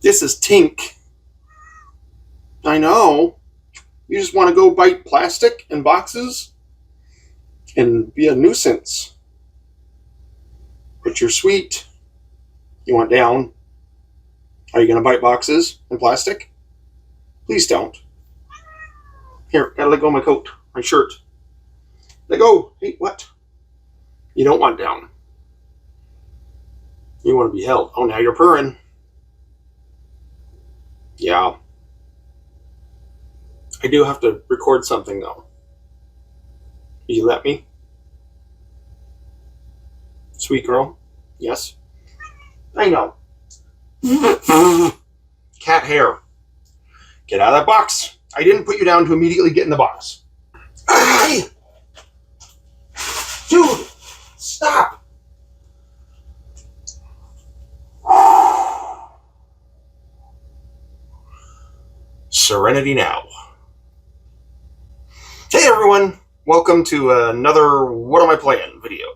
This is Tink. I know. You just want to go bite plastic and boxes and be a nuisance. But you're sweet. You want down. Are you going to bite boxes and plastic? Please don't. Here, gotta let go of my coat, my shirt. Let go. Hey, what? You don't want down. You want to be held. Oh, now you're purring. Yeah. I do have to record something, though. Will you let me? Sweet girl? Yes? I know. Cat hair. Get out of that box. I didn't put you down to immediately get in the box. Ay! Dude! Stop! Serenity now. Hey everyone! Welcome to another What Am I Playing video.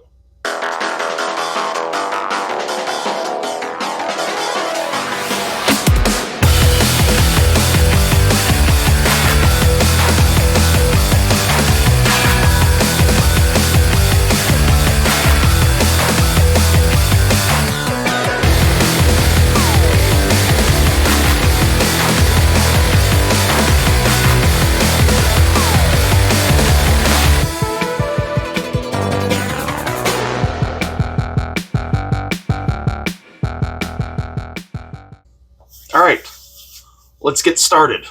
Alright, let's get started.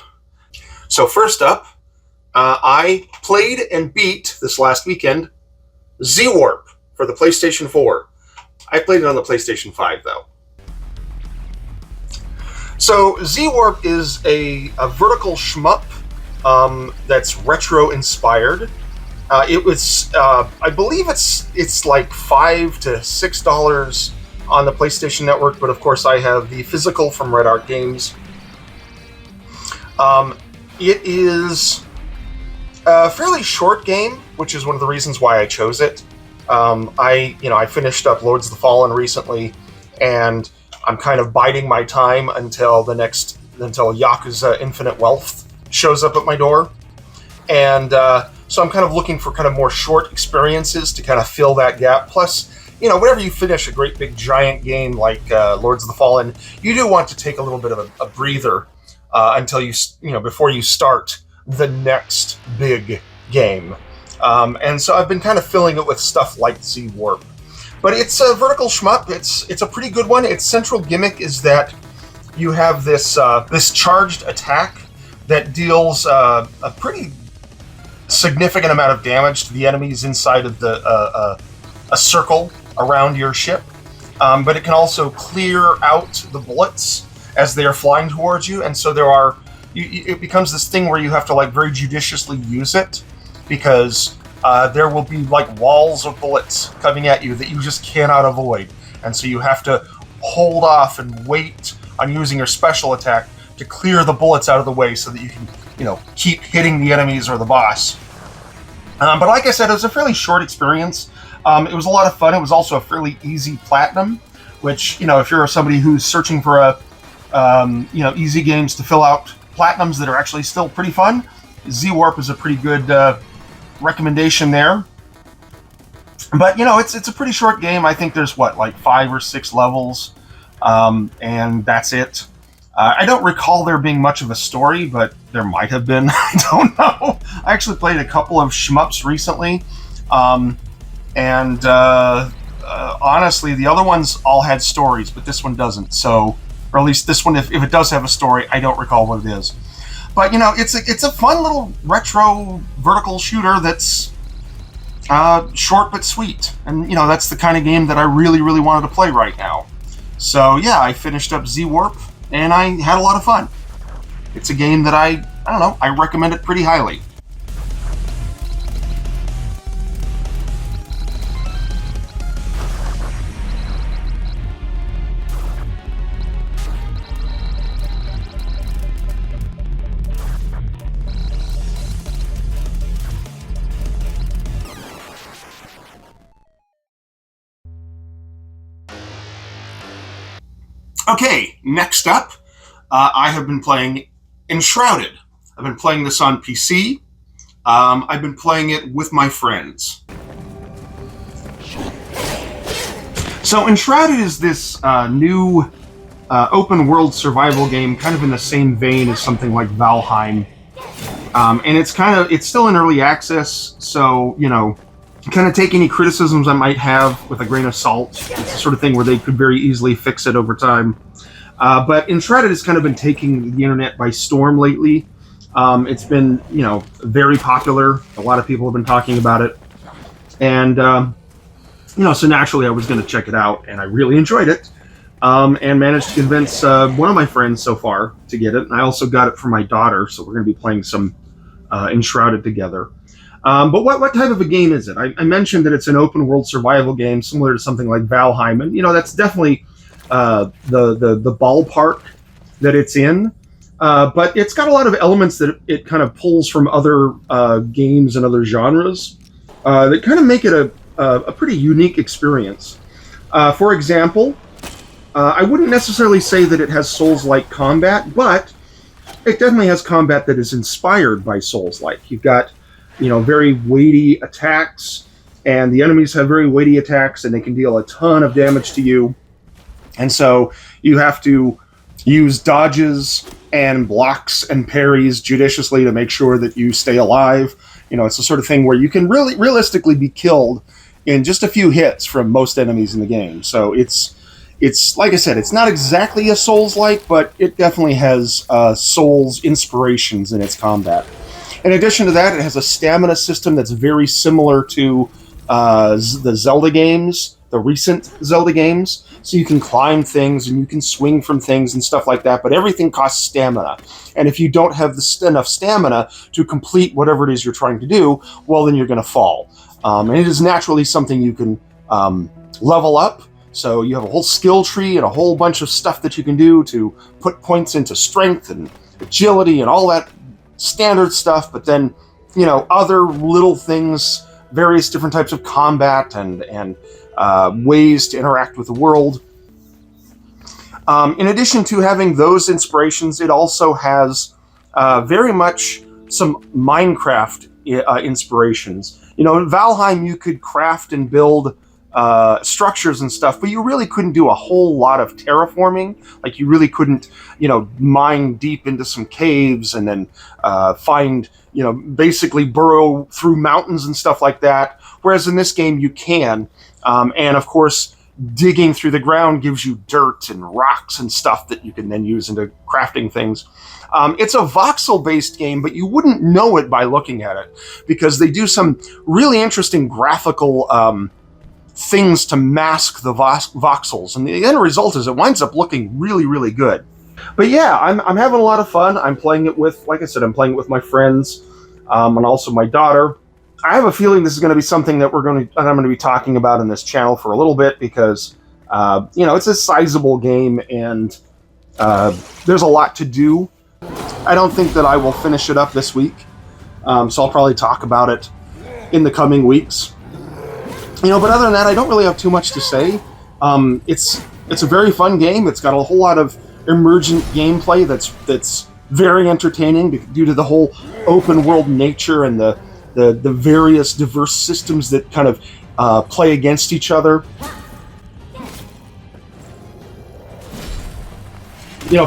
So first up, I played and beat this last weekend Z-Warp for the PlayStation 4. I played it on the PlayStation 5 though. So Z-Warp is a vertical shmup that's retro inspired. It was, I believe it's like $5 to $6 on the PlayStation Network, but of course I have the physical from Red Art Games. It is a fairly short game, which is one of the reasons why I chose it. I finished up Lords of the Fallen recently, and I'm kind of biding my time until Yakuza Infinite Wealth shows up at my door. And so I'm kind of looking for kind of more short experiences to kind of fill that gap. Plus, whenever you finish a great big giant game like Lords of the Fallen, you do want to take a little bit of a breather until before you start the next big game. And so I've been kind of filling it with stuff like Z-Warp. But it's a vertical shmup. It's a pretty good one. Its central gimmick is that you have this charged attack that deals a pretty significant amount of damage to the enemies inside of a circle around your ship, but it can also clear out the bullets as they are flying towards you, and so it becomes this thing where you have to very judiciously use it, because there will be walls of bullets coming at you that you just cannot avoid, and so you have to hold off and wait on using your special attack to clear the bullets out of the way so that you can keep hitting the enemies or the boss. But like I said, it was a fairly short experience. It was a lot of fun. It was also a fairly easy platinum, which, if you're somebody who's searching for easy games to fill out platinums that are actually still pretty fun, Z-Warp is a pretty good recommendation there. But, it's a pretty short game. I think there's, 5 or 6 levels, and that's it. I don't recall there being much of a story, but there might have been. I don't know. I actually played a couple of shmups recently, and honestly, the other ones all had stories, but this one doesn't. So, or at least this one, if it does have a story, I don't recall what it is. But it's a fun little retro vertical shooter that's short but sweet, and that's the kind of game that I really, really wanted to play right now. So yeah, I finished up Z-Warp, and I had a lot of fun. It's a game that I recommend it pretty highly. Okay, next up, I have been playing Enshrouded. I've been playing this on PC. I've been playing it with my friends. So Enshrouded is this new open world survival game, kind of in the same vein as something like Valheim. And it's still in early access, so, kind of take any criticisms I might have with a grain of salt. It's the sort of thing where they could very easily fix it over time. But Enshrouded has kind of been taking the internet by storm lately. It's been, very popular. A lot of people have been talking about it. And, so naturally I was going to check it out, and I really enjoyed it. And managed to convince one of my friends so far to get it. And I also got it for my daughter, so we're going to be playing some Enshrouded together. But what type of a game is it? I mentioned that it's an open world survival game similar to something like Valheim, and that's definitely the ballpark that it's in. But it's got a lot of elements that it kind of pulls from other games and other genres that kind of make it a pretty unique experience. For example, I wouldn't necessarily say that it has Souls-like combat, but it definitely has combat that is inspired by Souls-like. You've got, very weighty attacks, and the enemies have very weighty attacks, and they can deal a ton of damage to you. And so you have to use dodges and blocks and parries judiciously to make sure that you stay alive. It's the sort of thing where you can really realistically be killed in just a few hits from most enemies in the game. So it's like I said, it's not exactly a Souls-like, but it definitely has Souls inspirations in its combat. In addition to that, it has a stamina system that's very similar to the Zelda games, the recent Zelda games. So you can climb things and you can swing from things and stuff like that, but everything costs stamina. And if you don't have enough stamina to complete whatever it is you're trying to do, well, then you're going to fall. And it is naturally something you can level up. So you have a whole skill tree and a whole bunch of stuff that you can do to put points into strength and agility and all that standard stuff. But then, other little things, various different types of combat and ways to interact with the world. In addition to having those inspirations, it also has very much some Minecraft inspirations. In Valheim, you could craft and build structures and stuff, but you really couldn't do a whole lot of terraforming. Like, you really couldn't, mine deep into some caves and then find, basically burrow through mountains and stuff like that. Whereas in this game, you can. And of course, digging through the ground gives you dirt and rocks and stuff that you can then use into crafting things. It's a voxel-based game, but you wouldn't know it by looking at it, because they do some really interesting graphical things to mask the voxels, and the end result is it winds up looking really, really good. But yeah, I'm having a lot of fun. I'm playing it with, like I said, I'm playing it with my friends, and also my daughter. I have a feeling this is going to be something that I'm going to be talking about in this channel for a little bit, because it's a sizable game and there's a lot to do. I don't think that I will finish it up this week, so I'll probably talk about it in the coming weeks. But other than that, I don't really have too much to say. It's a very fun game. It's got a whole lot of emergent gameplay that's very entertaining due to the whole open world nature and the various diverse systems that kind of play against each other.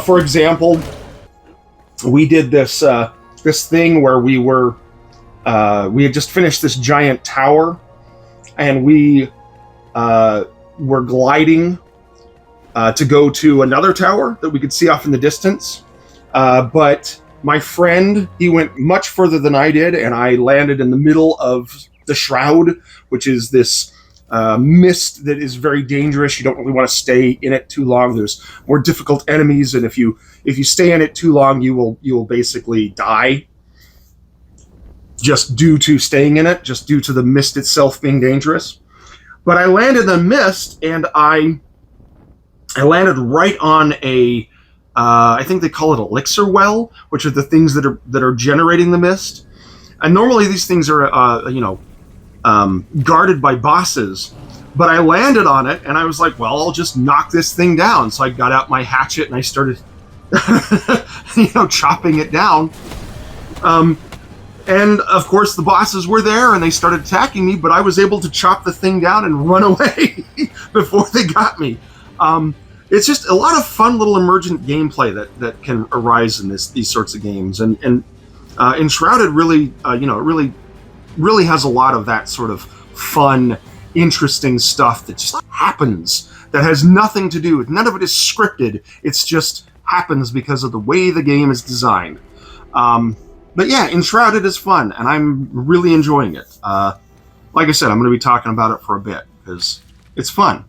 For example, we did this thing where we had just finished this giant tower, and we were gliding to go to another tower that we could see off in the distance. But my friend, he went much further than I did, and I landed in the middle of the Shroud, which is this mist that is very dangerous. You don't really want to stay in it too long. There's more difficult enemies, and if you stay in it too long, you will basically die. Just due to staying in it, just due to the mist itself being dangerous. But I landed in the mist, and I landed right on a, I think they call it elixir well, which are the things that are generating the mist. And normally these things are, guarded by bosses. But I landed on it, and I was like, well, I'll just knock this thing down. So I got out my hatchet, and I started chopping it down. And of course, the bosses were there and they started attacking me, but I was able to chop the thing down and run away before they got me. It's just a lot of fun little emergent gameplay that can arise in these sorts of games. And Enshrouded really, really has a lot of that sort of fun, interesting stuff that just happens, that has nothing to do with, none of it is scripted. It's just happens because of the way the game is designed. But yeah, Enshrouded is fun, and I'm really enjoying it. Like I said, I'm going to be talking about it for a bit, because it's fun.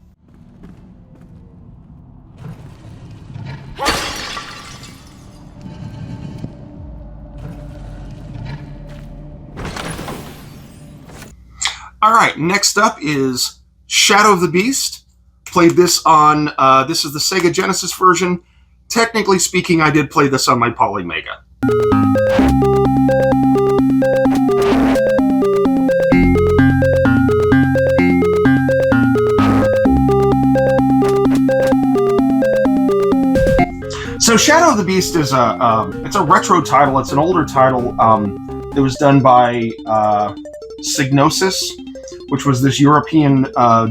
Alright, next up is Shadow of the Beast. Played this on, this is the Sega Genesis version. Technically speaking, I did play this on my Polymega. So Shadow of the Beast is it's a retro title. It's an older title. It was done by Psygnosis, which was this European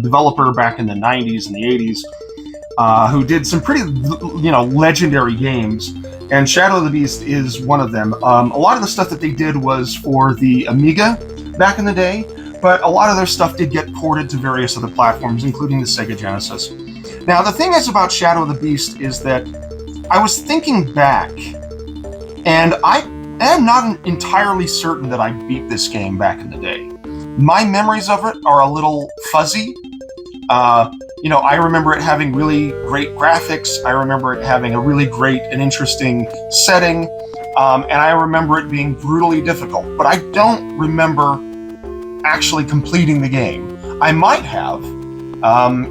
developer back in the 90s and the 80s, who did some pretty, legendary games. And Shadow of the Beast is one of them. A lot of the stuff that they did was for the Amiga back in the day, but a lot of their stuff did get ported to various other platforms, including the Sega Genesis. Now, the thing is about Shadow of the Beast is that I was thinking back, and I am not entirely certain that I beat this game back in the day. My memories of it are a little fuzzy. I remember it having really great graphics. I remember it having a really great and interesting setting. And I remember it being brutally difficult. But I don't remember actually completing the game. I might have.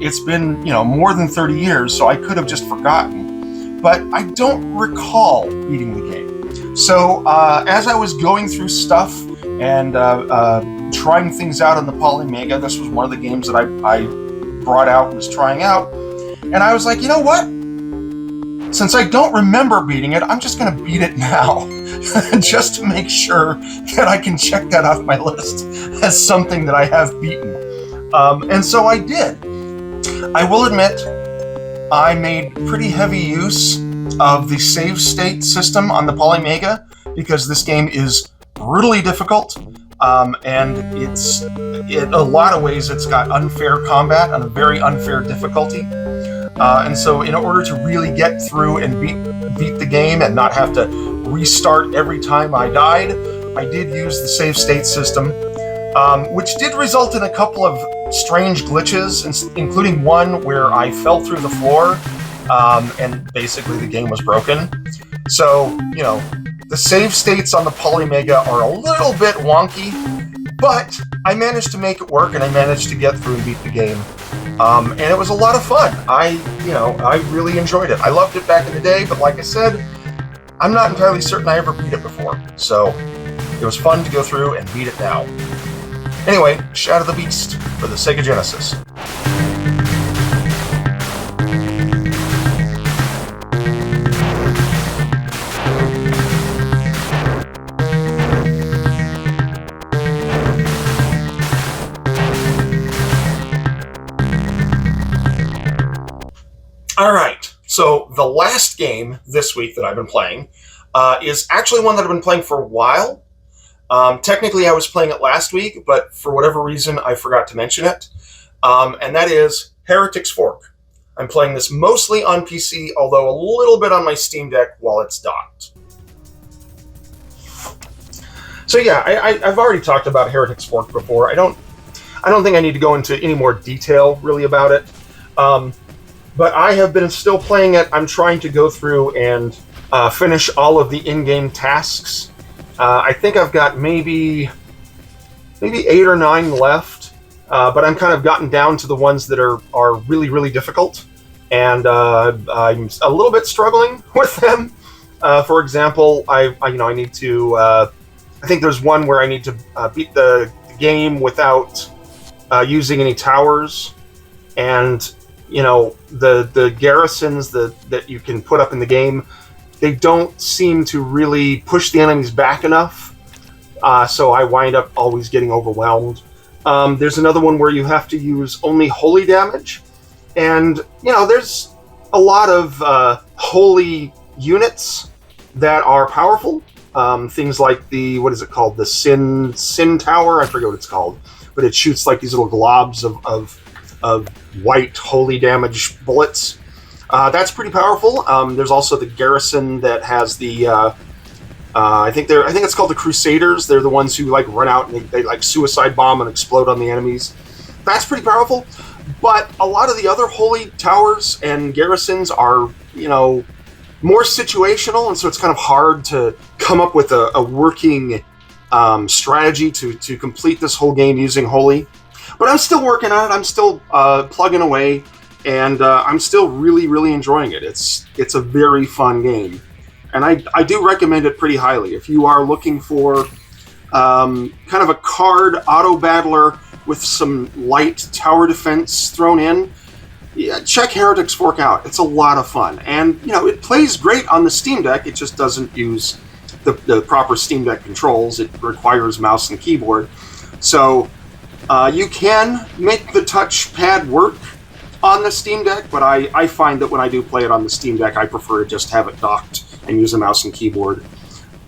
It's been, more than 30 years, so I could have just forgotten. But I don't recall beating the game. So as I was going through stuff and trying things out on the Polymega, this was one of the games that I brought out and was trying out. And I was like, you know what? Since I don't remember beating it, I'm just going to beat it now. Just to make sure that I can check that off my list as something that I have beaten. And so I did. I will admit, I made pretty heavy use of the save state system on the Polymega because this game is brutally difficult. And in a lot of ways, it's got unfair combat and a very unfair difficulty. And so in order to really get through and beat the game and not have to restart every time I died, I did use the save state system, which did result in a couple of strange glitches, including one where I fell through the floor, and basically the game was broken. So, the save states on the Polymega are a little bit wonky, but I managed to make it work and I managed to get through and beat the game. And it was a lot of fun. I really enjoyed it. I loved it back in the day, but like I said, I'm not entirely certain I ever beat it before. So it was fun to go through and beat it now. Anyway, Shadow of the Beast for the Sega Genesis. Alright, so the last game this week that I've been playing is actually one that I've been playing for a while. Technically I was playing it last week, but for whatever reason I forgot to mention it. And that is Heretic's Fork. I'm playing this mostly on PC, although a little bit on my Steam Deck while it's docked. So yeah, I've already talked about Heretic's Fork before. I don't think I need to go into any more detail really about it. But I have been still playing it. I'm trying to go through and finish all of the in-game tasks. I think I've got maybe 8 or 9 left, but I'm kind of gotten down to the ones that are really, really difficult, and I'm a little bit struggling with them. For example, I need to. I think there's one where I need to beat the game without using any towers, and the garrisons that you can put up in the game they don't seem to really push the enemies back enough, so I wind up always getting overwhelmed. There's another one where you have to use only holy damage, and there's a lot of holy units that are powerful. Things like the, what is it called, the Sin Tower? I forget what it's called, but it shoots like these little globs of white holy damage bullets. That's pretty powerful. There's also the garrison that has the I think it's called the Crusaders. They're the ones who like run out and they like suicide bomb and explode on the enemies. That's pretty powerful. But a lot of the other holy towers and garrisons are, more situational, and so it's kind of hard to come up with a working strategy to complete this whole game using holy. But I'm still working on it. I'm still plugging away, and I'm still really, really enjoying it. It's a very fun game, and I do recommend it pretty highly. If you are looking for kind of a card auto battler with some light tower defense thrown in, check Heretic's Fork out. It's a lot of fun, and it plays great on the Steam Deck. It just doesn't use the proper Steam Deck controls. It requires mouse and keyboard, so you can make the touchpad work on the Steam Deck, but I find that when I do play it on the Steam Deck, I prefer to just have it docked and use a mouse and keyboard,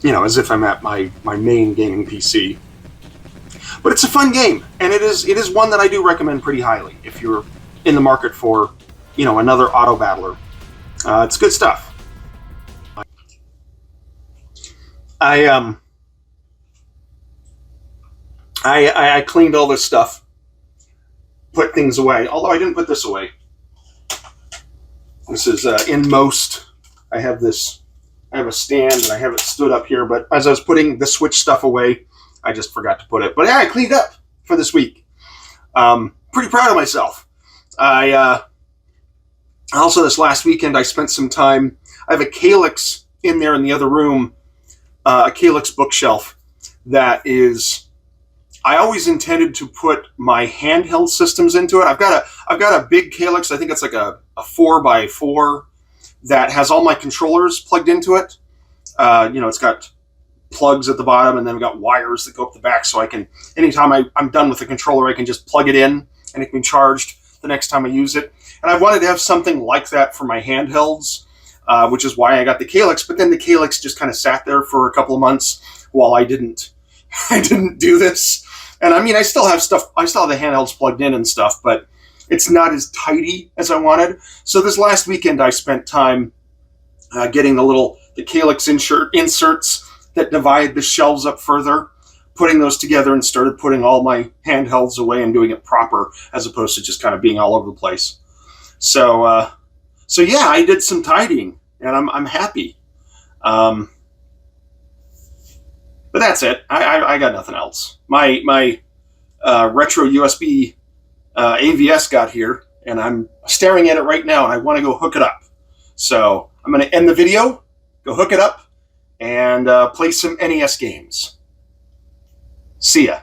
as if I'm at my main gaming PC. But it's a fun game, and it is one that I do recommend pretty highly if you're in the market for, another auto battler. It's good stuff. I cleaned all this stuff, put things away, although I didn't put this away. This is Inmost. I have a stand, and I have it stood up here, but as I was putting the Switch stuff away, I just forgot to put it. But yeah, I cleaned up for this week. Pretty proud of myself. Also, this last weekend, I spent some time. I have a Calyx in there in the other room, a Calyx bookshelf that is. I always intended to put my handheld systems into it. I've got a big Calyx. I think it's like a 4x4 that has all my controllers plugged into it. It's got plugs at the bottom, and then we've got wires that go up the back, so I can, anytime I'm done with the controller, I can just plug it in, and it can be charged the next time I use it. And I wanted to have something like that for my handhelds, which is why I got the Calyx. But then the Calyx just kind of sat there for a couple of months while I didn't do this. And I still have stuff. I still have the handhelds plugged in and stuff, but it's not as tidy as I wanted. So this last weekend, I spent time getting the Calyx inserts that divide the shelves up further, putting those together, and started putting all my handhelds away and doing it proper, as opposed to just kind of being all over the place. So yeah, I did some tidying, and I'm happy. But that's it. I got nothing else. My retro USB AVS got here, and I'm staring at it right now, and I want to go hook it up. So I'm going to end the video, go hook it up, and play some NES games. See ya.